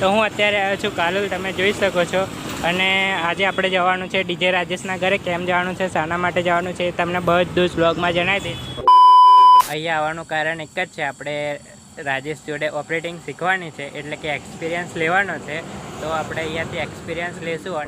તો હું અત્યારે આવ્યો છું કાલોલ, તમે જોઈ શકો છો। અને આજે આપણે જવાનું છે ડીજે રાજેશના ઘરે। કેમ જવાનું છે, શાના માટે જવાનું છે, એ તમને બધું જ બ્લોગમાં જણાવી દઈશ। અહીંયા આવવાનું કારણ એક જ છે, આપણે રાજેશ જોડે ઓપરેટિંગ શીખવાની છે, એટલે કે એક્સપિરિયન્સ લેવાનો છે। તો આપણે અહીંયાથી એક્સપિરિયન્સ લેશું।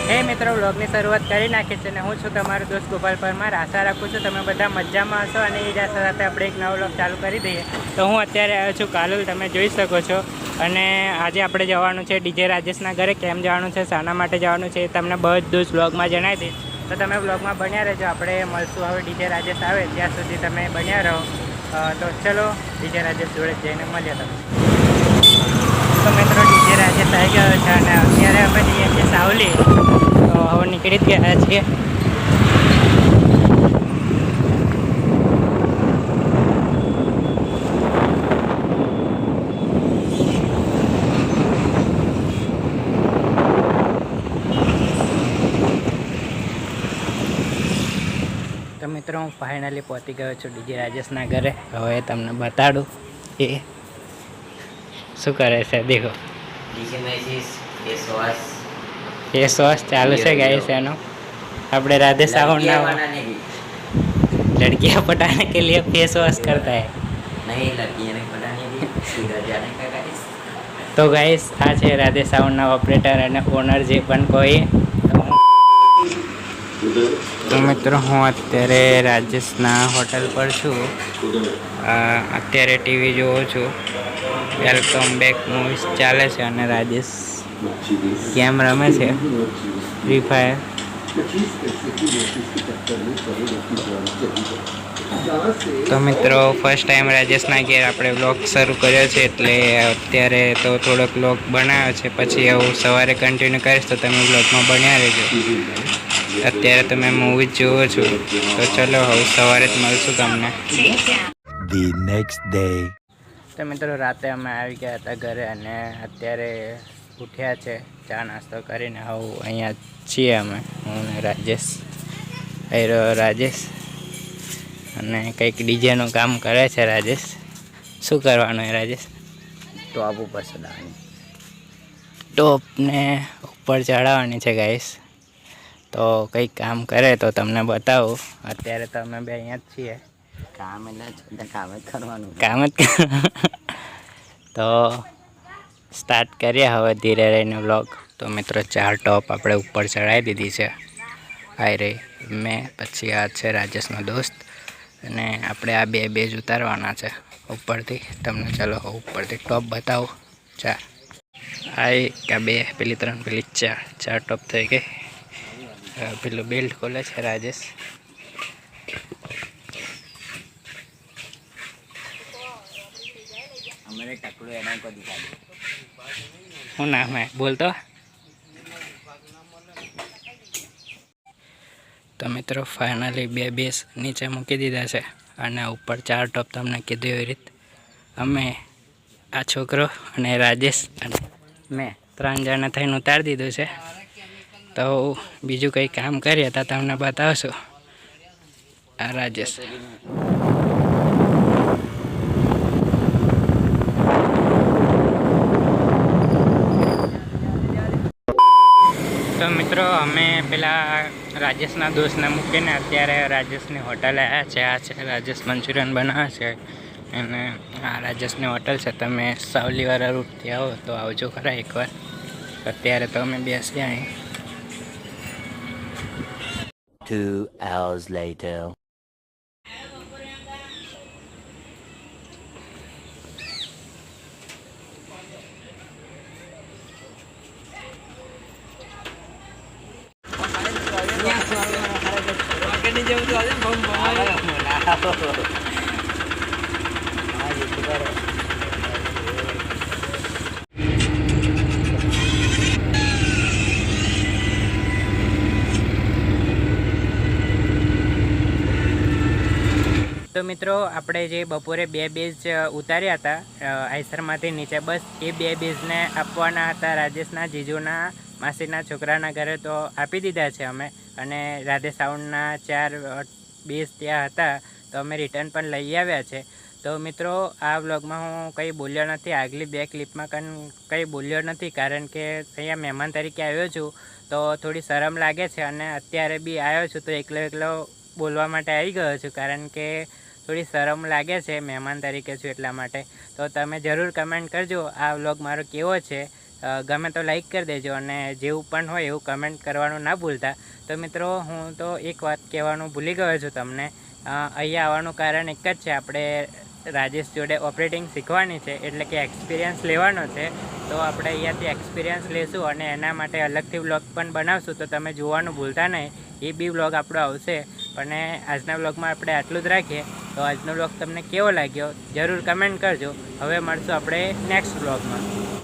હે મિત્રો, વ્લોગની શરૂઆત કરી નાખી છે, અને હું છું તમારો દોસ્ત ગોપાલ પરમાર। આશા રાખું છું તમે બધા મજામાં હશો, અને એ જ આશા સાથે આપણે એક નવો વ્લોગ ચાલુ કરી દઈએ। તો હું અત્યારે આવ્યો છું કાલોલ, તમે જોઈ શકો છો। અને આજે આપણે જવાનું છે ડીજે રાજેશના ઘરે। કેમ જવાનું છે, શાના માટે જવાનું છે, એ તમને બધું જ વ્લોગમાં જણાવી દઈશ। તો તમે વ્લોગમાં બન્યા રહેજો। આપણે મળશું હવે ડીજે રાજેશ આવે ત્યાં સુધી તમે બન્યા રહો। તો ચલો ડીજે રાજેશ જોડે જઈને મળીએ તમે। તો મિત્રો, ડીજે રાજેશ આવી ગયો છે, અને અત્યારે અમે જઈએ છીએ સાવલી। તો હવે નીકળી જ ગયા છીએ। તો મિત્રો, હું ફાઇનલી પહોંચી ગયો છું ડીજે રાજેશના ઘરે। હવે તમને બતાડું એ શું કરે છે। દેખો, એ શ્વાસ ચાલુ છે ગાઈસ એનો। આપણે राधे साउंड ना लड़कियां पटाने के लिए फेस वॉश करता है। नहीं, लड़कियां नहीं पटाने की, सीधा जाने का गाइस। तो गाइस, आ છે राधे साउंड ના ઓપરેટર અને ઓનર જે પણ કોઈ। તો મિત્રો, હું અત્યારે રાજેશના હોટલ પર છું। અત્યારે ટીવી જોઉં છું। વેલકમ બેક મૂવીઝ ચાલે છે, અને રાજેશ ગેમ રમે છે, ફ્રી ફાયર। તો મિત્રો, ફર્સ્ટ ટાઈમ રાજેશના ઘેર આપણે વ્લોગ શરૂ કર્યો છે, એટલે અત્યારે તો થોડોક વ્લોગ બનાવ્યો છે। પછી એવું સવારે કન્ટિન્યુ કરીશ, તો તમે વ્લોગમાં બન્યા રહેજો। અત્યારે તમે મૂવી જ જુઓ છો, તો ચલો હવે સવારે જ મળશું તમને। The next day. તો મિત્રો, રાતે અમે આવી ગયા હતા ઘરે, અને અત્યારે ઉઠ્યા છે ચા નાસ્તો કરીને। હવે અહીંયા છીએ અમે, હું ને રાજેશ। અહીં રહ્યો રાજેશ, અને કંઈક ડીજેનું કામ કરે છે રાજેશ। શું કરવાનું એ રાજેશ? टॉप ऊपर चढ़ानी, ટોપને ઉપર ચડાવવાની છે ગાઈસ। તો કંઈક કામ કરે તો તમને બતાવું। અત્યારે તો અમે બે અહીંયા જ છીએ, काम એટલે કામ જ કરવાનું। કામ જ તો સ્ટાર્ટ કરીએ હવે ધીરે રહીને વ્લોગ। તો મિત્રો, 4 ટોપ આપણે ઉપર ચડાવી દીધી છે। આવી રહી મેં, પછી આ છે રાજેશનો દોસ્ત, અને આપણે આ બે જ ઉતારવાના છે ઉપરથી। તમને ચલો ઉપરથી ટોપ બતાવો। 4 આ બે, પેલી 3, પેલી 4 ટોપ થઈ ગઈ। પેલું બેલ્ટ ખોલે છે રાજેશ। અમારે ટકલો એના પર દિખા દે। શું નામ હે બોલતો? તો મિત્રો, ફાઇનલી બે બેસ નીચે મૂકી દીધા છે, અને ઉપર 4 ટોપ તમને કીધું એવી રીતે અમે, આ છોકરો અને રાજેશ અને મેં 3 જણા થઈને ઉતારી દીધું છે। તો બીજું કંઈ કામ કરીએ તો તમને બતાવશું। આ રાજેશ, તો મિત્રો, અમે પેલા રાજેશના દોસ્તને મૂકીને અત્યારે રાજેશની હોટલે આવ્યા છે। આ છે રાજેશ મંચુરિયન બનાવે છે, અને આ રાજેશની હોટલ છે। તમે સાવલીવાળા રૂટથી આવો તો આવજો ખરા એકવાર। અત્યારે તો અમે બેસી અહીં। 2 hours later. તો મિત્રો, આપણે જે બપોરે 2 બેઝ ઉતાર્યા હતા આઈસરમાંથી નીચે, બસ એ 2 બેઝને આપવાના હતા રાજેશના જીજુના માસીના છોકરાના ઘરે। તો આપી દીધા છે અમે, અને રાધે સાઉન્ડના 4 બેઝ ત્યાં હતા। તો અમે રિટર્ન પણ લઈ આવ્યા છે. તો મિત્રો આ વ્લોગમાં હું કંઈ બોલ્યો નથી, આગલી 2 ક્લિપમાં કંઈ બોલ્યો નથી, કારણ કે અહીંયા મહેમાન તરીકે આવ્યો છું તો થોડી શરમ લાગે છે. અને અત્યારે બી આવ્યો છું તો એકલો બોલવા માટે આવી ગયો છું, કારણ કે થોડી શરમ લાગે છે, મહેમાન તરીકે છું એટલા માટે. તો તમે જરૂર કમેન્ટ કરજો આ વ્લોગ મારો કેવો છે. ગમે તો લાઈક કરી દેજો, અને જેવું પણ હોય એવું કમેન્ટ કરવાનું ના ભૂલતા. તો મિત્રો હું તો એક વાત કહેવાનું ભૂલી ગયો છું તમને. અહીંયા આવવાનું કારણ એક જ છે, આપણે રાજેશ જોડે ઓપરેટિંગ શીખવાની છે, એટલે કે એક્સપિરિયન્સ લેવાનો છે. તો આપણે અહીંયાથી એક્સપિરિયન્સ લેશું અને એના માટે અલગથી વ્લોગ પણ બનાવશું, તો તમે જોવાનું ભૂલતા નહીં. એ બી વ્લોગ આપણો આવશે. પણ આજના વ્લોગમાં આપણે આટલું જ રાખીએ. તો આજનો વ્લોગ તમને કેવો લાગ્યો જરૂર કમેન્ટ કરજો. હવે મળશું આપણે નેક્સ્ટ વ્લોગમાં.